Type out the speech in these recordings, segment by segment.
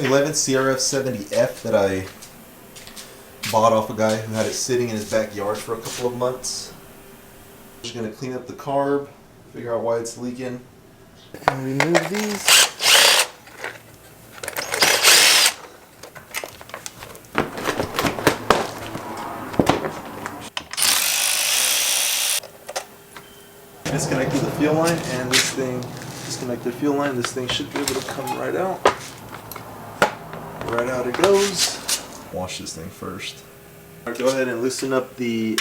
2011 CRF70F that I bought off a guy who had it sitting in his backyard for a couple of months. Just going to clean up the carb, figure out why it's leaking, and remove these. Disconnected the fuel line, and this thing disconnected fuel line. This thing should be able to come right out. Right out it goes. Wash this thing first. All right, go ahead and loosen up the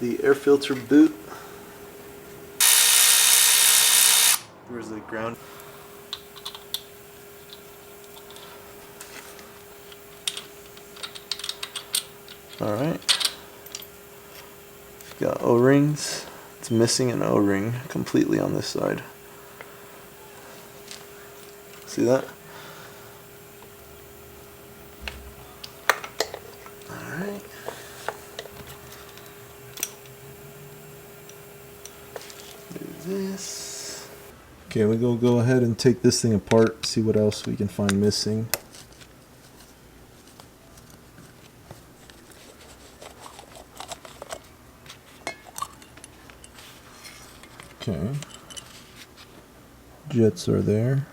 air filter boot. Where's the ground? All right. Got O-rings. It's missing an O-ring completely on this side. See that? Alright. Do this. Okay, we'll go ahead and take this thing apart, see what else we can find missing. Okay. Jets are there.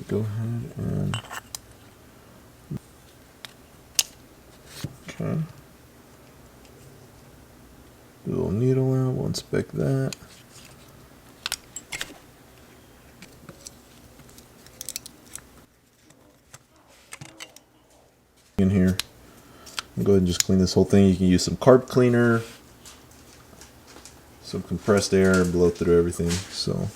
Go ahead and okay. Do a little needle out, we'll inspect that. In here, go ahead and just clean this whole thing. You can use some carb cleaner, some compressed air, blow through everything. So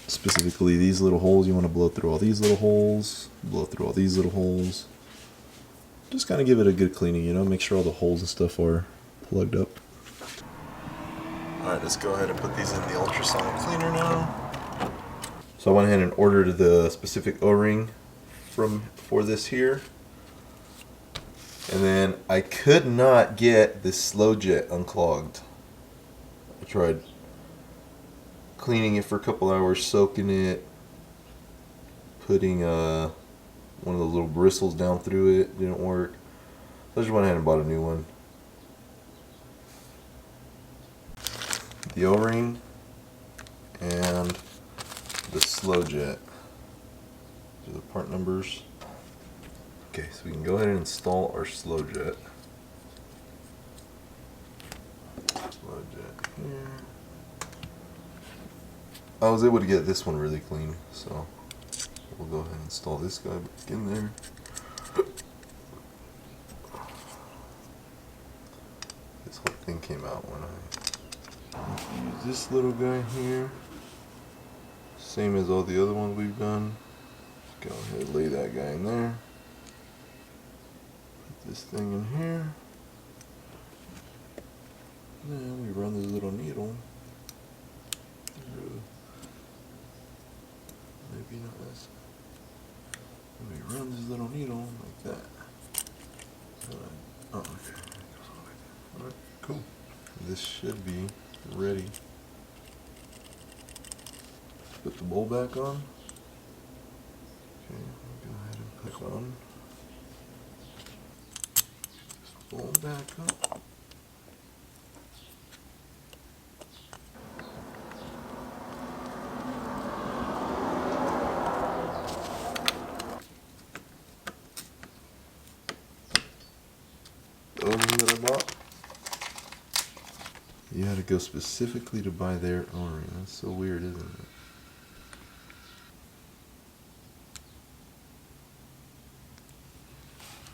specifically these little holes, you want to blow through all these little holes, blow through all these little holes. Just kind of give it a good cleaning, you know, make sure all the holes and stuff are plugged up. Alright, let's go ahead and put these in the ultrasonic cleaner now. So I went ahead and ordered the specific O-ring for this here. And then I could not get this slow jet unclogged. I tried cleaning it for a couple hours, soaking it, putting one of those little bristles down through it. Didn't work. So I just went ahead and bought a new one. The O-ring and the slow jet. These are the part numbers. Okay, so we can go ahead and install our slow jet. Slow jet here. I was able to get this one really clean, so we'll go ahead and install this guy back in there. This whole thing came out when I use this little guy here. Same as all the other ones we've done. Just go ahead and lay that guy in there. Put this thing in here. And then we run this little needle. Maybe not this. And we run this little needle like that. Oh, okay. Alright, cool. This should be ready. Put the bowl back on. Okay, go ahead and put on. This bowl back up. The O-ring that I bought. You had to go specifically to buy their O-ring. That's so weird, isn't it?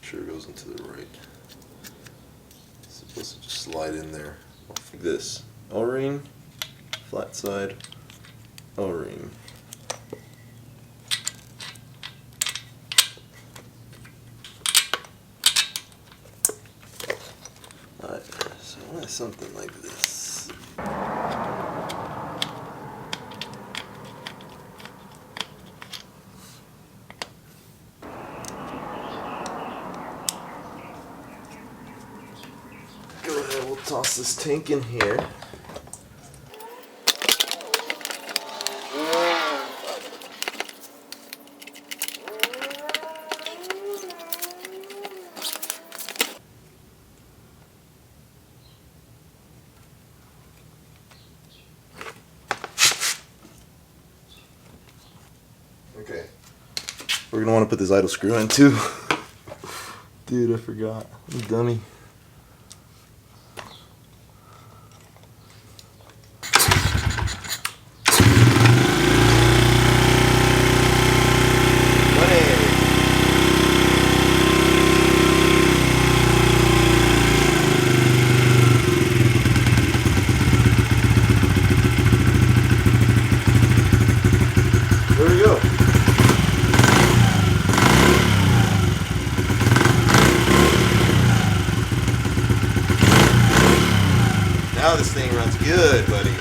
Sure it goes into the right. It's supposed to just slide in there off of this. O-ring, flat side, O-ring. Alright, Something like this. Go ahead, we'll toss this tank in here. Okay. We're gonna want to put this idle screw in too. Dude, I forgot. I'm a dummy. There we go. Now this thing runs good, buddy.